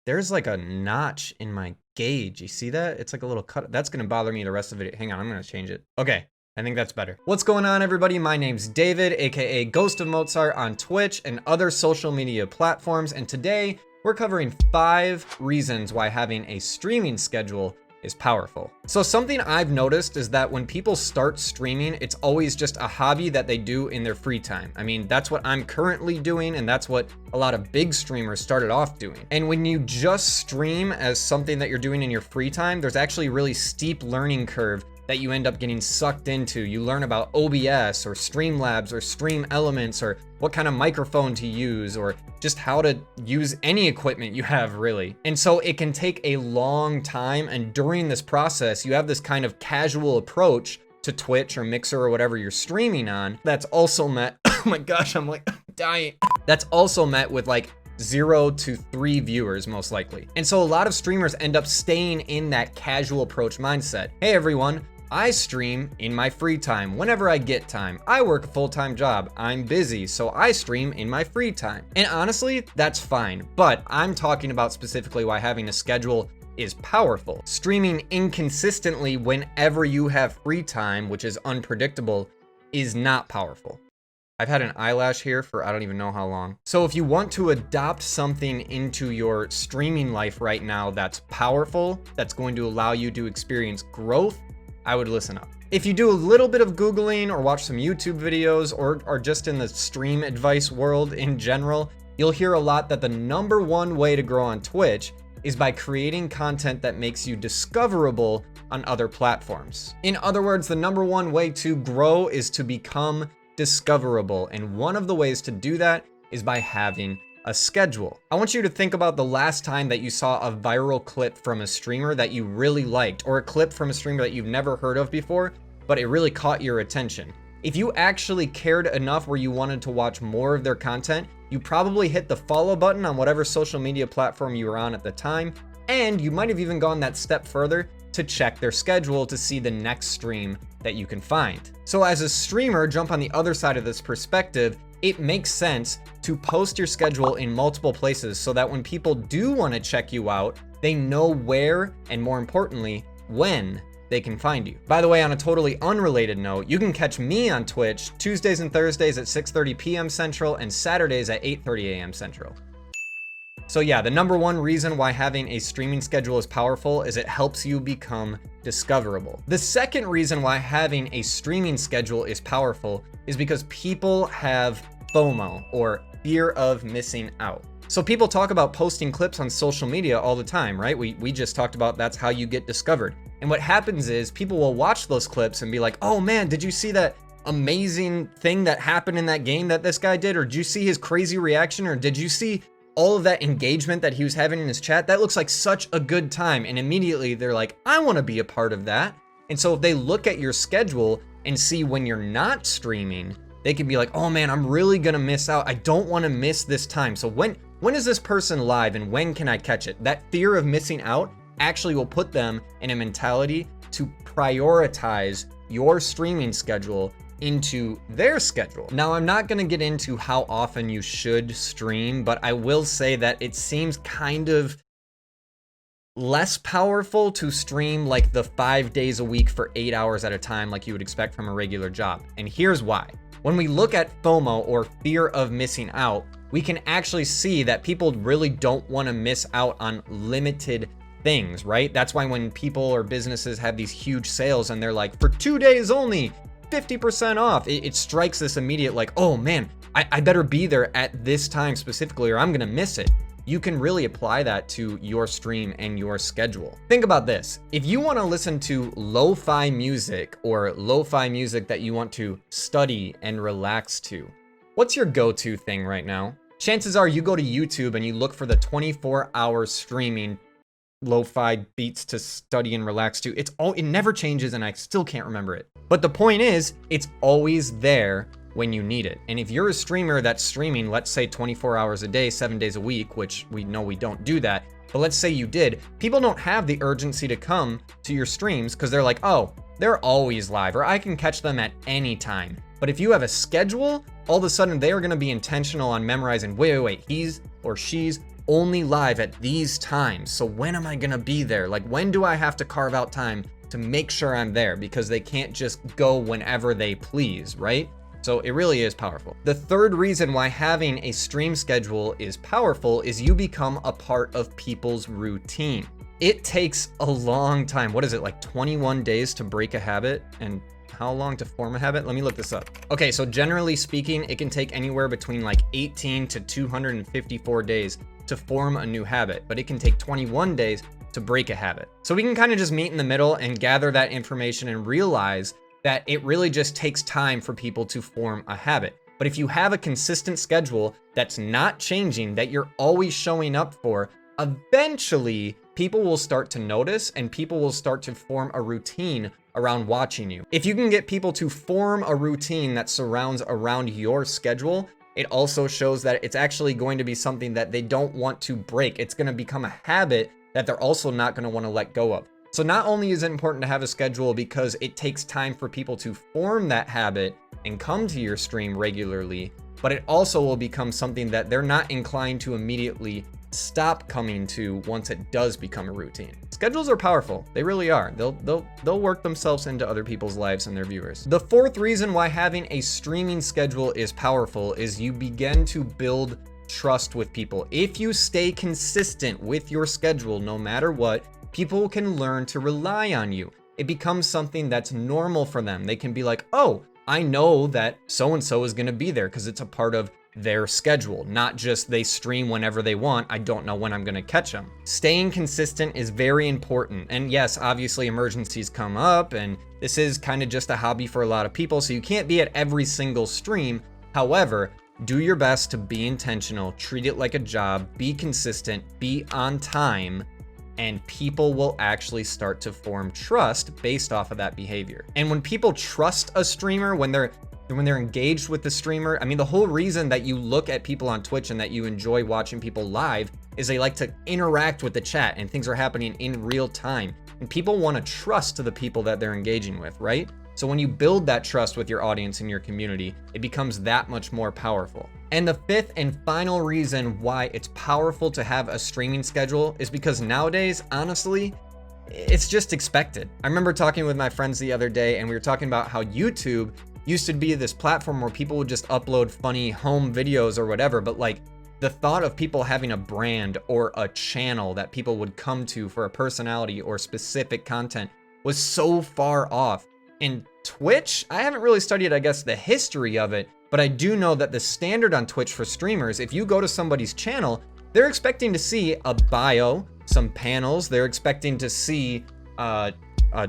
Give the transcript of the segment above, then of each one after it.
There's like a notch in my gauge. You see that? It's like a little cut. That's gonna bother me the rest of it. Hang on, I'm gonna change it. Okay, I think that's better. What's going on, everybody? My name's David, aka Ghost of Mozart on Twitch and other social media platforms, and today we're covering 5 reasons why having a streaming schedule is powerful. So something I've noticed is that when people start streaming, it's always just a hobby that they do in their free time. I mean, that's what I'm currently doing, and that's what a lot of big streamers started off doing. And when you just stream as something that you're doing in your free time, there's actually a really steep learning curve that you end up getting sucked into. You learn about OBS or Streamlabs or Stream Elements or what kind of microphone to use or just how to use any equipment you have, really. And so it can take a long time, and during this process, you have this kind of casual approach to Twitch or Mixer or whatever you're streaming on. That's also met, oh my gosh, I'm like dying. That's also met with like 0 to 3 viewers most likely. And so a lot of streamers end up staying in that casual approach mindset. Hey everyone, I stream in my free time whenever I get time. I work a full-time job. I'm busy, so I stream in my free time. And honestly, that's fine. But I'm talking about specifically why having a schedule is powerful. Streaming inconsistently whenever you have free time, which is unpredictable, is not powerful. I've had an eyelash here for I don't even know how long. So if you want to adopt something into your streaming life right now that's powerful, that's going to allow you to experience growth, I would listen up. If you do a little bit of Googling or watch some YouTube videos or are just in the stream advice world in general, you'll hear a lot that the #1 way to grow on Twitch is by creating content that makes you discoverable on other platforms. In other words, the #1 way to grow is to become discoverable, and one of the ways to do that is by having a schedule. I want you to think about the last time that you saw a viral clip from a streamer that you really liked, or a clip from a streamer that you've never heard of before, but it really caught your attention. If you actually cared enough where you wanted to watch more of their content, you probably hit the follow button on whatever social media platform you were on at the time, and you might have even gone that step further to check their schedule to see the next stream that you can find. So as a streamer, jump on the other side of this perspective, it makes sense to post your schedule in multiple places so that when people do want to check you out, they know where and, more importantly, when they can find you. By the way, on a totally unrelated note, you can catch me on Twitch Tuesdays and Thursdays at 6:30 p.m. Central and Saturdays at 8:30 a.m. Central. So yeah, the #1 reason why having a streaming schedule is powerful is it helps you become discoverable. The second reason why having a streaming schedule is powerful is because people have FOMO, or fear of missing out. So people talk about posting clips on social media all the time, right? We just talked about that's how you get discovered. And what happens is people will watch those clips and be like, oh man, did you see that amazing thing that happened in that game that this guy did? Or did you see his crazy reaction? Or did you see all of that engagement that he was having in his chat? That looks like such a good time. And immediately they're like, I want to be a part of that. And so if they look at your schedule and see when you're not streaming, they can be like, oh man, I'm really gonna miss out. I don't want to miss this time. So when is this person live and when can I catch it? That fear of missing out actually will put them in a mentality to prioritize your streaming schedule into their schedule. Now, I'm not gonna get into how often you should stream, but I will say that it seems kind of less powerful to stream like the 5 days a week for 8 hours at a time like you would expect from a regular job. And here's why. When we look at FOMO, or fear of missing out, we can actually see that people really don't want to miss out on limited things, right? That's why when people or businesses have these huge sales and they're like, for 2 days only, 50% off, it strikes this immediate like, oh man, I better be there at this time specifically or I'm gonna miss it. You can really apply that to your stream and your schedule. Think about this. If you want to listen to lo-fi music, or lo-fi music that you want to study and relax to, what's your go-to thing right now? Chances are you go to YouTube and you look for the 24-hour streaming lo-fi beats to study and relax to. It never changes and I still can't remember it. But the point is, it's always there when you need it. And if you're a streamer that's streaming, let's say 24 hours a day, 7 days a week, which we know we don't do that, but let's say you did, people don't have the urgency to come to your streams because they're like, oh, they're always live, or I can catch them at any time. But if you have a schedule, all of a sudden they are gonna be intentional on memorizing, wait, he's or she's only live at these times. So when am I gonna be there? Like, when do I have to carve out time to make sure I'm there? Because they can't just go whenever they please, right? So it really is powerful. The third reason why having a stream schedule is powerful is you become a part of people's routine. It takes a long time. What is it, like 21 days to break a habit? And how long to form a habit? Let me look this up. Okay, so generally speaking, it can take anywhere between like 18 to 254 days to form a new habit, but it can take 21 days to break a habit. So we can kind of just meet in the middle and gather that information and realize that it really just takes time for people to form a habit. But if you have a consistent schedule that's not changing, that you're always showing up for, eventually people will start to notice and people will start to form a routine around watching you. If you can get people to form a routine that surrounds around your schedule, it also shows that it's actually going to be something that they don't want to break. It's going to become a habit that they're also not going to want to let go of. So not only is it important to have a schedule because it takes time for people to form that habit and come to your stream regularly, but it also will become something that they're not inclined to immediately stop coming to once it does become a routine. Schedules are powerful. They really are. They'll work themselves into other people's lives and their viewers. The fourth reason why having a streaming schedule is powerful is you begin to build trust with people. If you stay consistent with your schedule, no matter what, people can learn to rely on you. It becomes something that's normal for them. They can be like, oh, I know that so-and-so is going to be there because it's a part of their schedule, not just they stream whenever they want. I don't know when I'm going to catch them. Staying consistent is very important. And yes, obviously emergencies come up and this is kind of just a hobby for a lot of people. So you can't be at every single stream. However, do your best to be intentional, treat it like a job, be consistent, be on time, and people will actually start to form trust based off of that behavior. And when people trust a streamer, when they're engaged with the streamer, I mean, the whole reason that you look at people on Twitch and that you enjoy watching people live is they like to interact with the chat and things are happening in real time. And people want to trust the people that they're engaging with, right? So when you build that trust with your audience and your community, it becomes that much more powerful. And the fifth and final reason why it's powerful to have a streaming schedule is because nowadays, honestly, it's just expected. I remember talking with my friends the other day and we were talking about how YouTube used to be this platform where people would just upload funny home videos or whatever, but like the thought of people having a brand or a channel that people would come to for a personality or specific content was so far off. In Twitch, I haven't really studied, I guess, the history of it, but I do know that the standard on Twitch for streamers, if you go to somebody's channel, they're expecting to see a bio, some panels, they're expecting to see a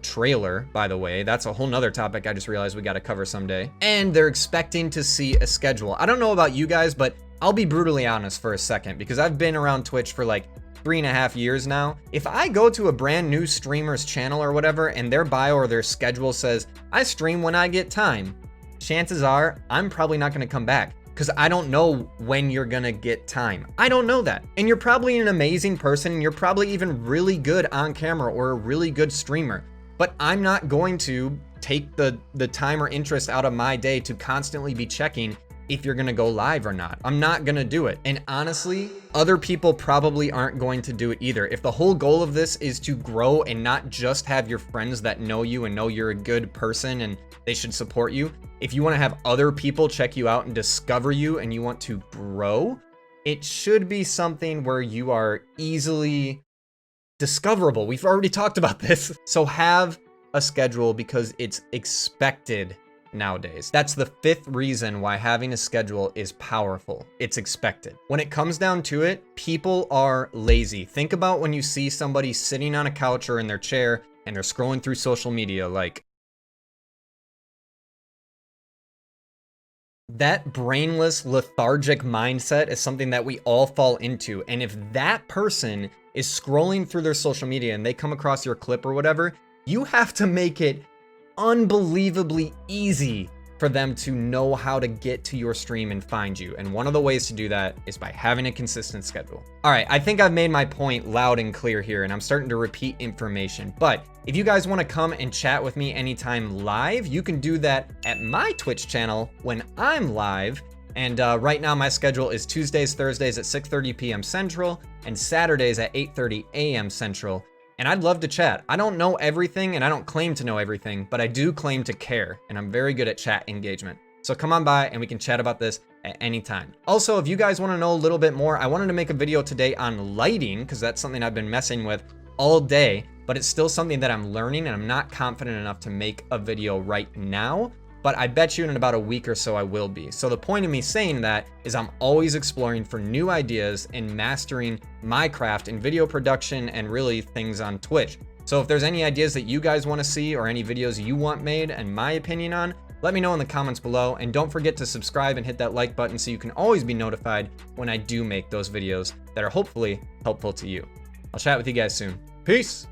trailer, by the way. That's a whole nother topic I just realized we got to cover someday. And they're expecting to see a schedule. I don't know about you guys, but I'll be brutally honest for a second because I've been around Twitch for like 3.5 years now. If I go to a brand new streamer's channel or whatever and their bio or their schedule says, I stream when I get time, chances are I'm probably not going to come back because I don't know when you're going to get time. I don't know that. And you're probably an amazing person and you're probably even really good on camera or a really good streamer. But I'm not going to take the time or interest out of my day to constantly be checking if you're gonna go live or not. I'm not gonna do it. And honestly, other people probably aren't going to do it either. If the whole goal of this is to grow and not just have your friends that know you and know you're a good person and they should support you, if you wanna have other people check you out and discover you and you want to grow, it should be something where you are easily discoverable. We've already talked about this. So have a schedule because it's expected nowadays. That's the fifth reason why having a schedule is powerful. It's expected. When it comes down to it, people are lazy. Think about when you see somebody sitting on a couch or in their chair and they're scrolling through social media, like that brainless, lethargic mindset is something that we all fall into. And if that person is scrolling through their social media and they come across your clip or whatever, you have to make it unbelievably easy for them to know how to get to your stream and find you. And one of the ways to do that is by having a consistent schedule. All right, I think I've made my point loud and clear here, and I'm starting to repeat information. But if you guys want to come and chat with me anytime live, you can do that at my Twitch channel when I'm live. And right now my schedule is Tuesdays, Thursdays at 6:30 p.m. Central and Saturdays at 8:30 a.m. Central. And I'd love to chat. I don't know everything and I don't claim to know everything, but I do claim to care, and I'm very good at chat engagement. So come on by and we can chat about this at any time. Also, if you guys want to know a little bit more, I wanted to make a video today on lighting because that's something I've been messing with all day, but it's still something that I'm learning and I'm not confident enough to make a video right now. But I bet you in about a week or so I will be. So the point of me saying that is I'm always exploring for new ideas and mastering my craft in video production and really things on Twitch. So if there's any ideas that you guys want to see or any videos you want made and my opinion on, let me know in the comments below, and don't forget to subscribe and hit that like button so you can always be notified when I do make those videos that are hopefully helpful to you. I'll chat with you guys soon. Peace!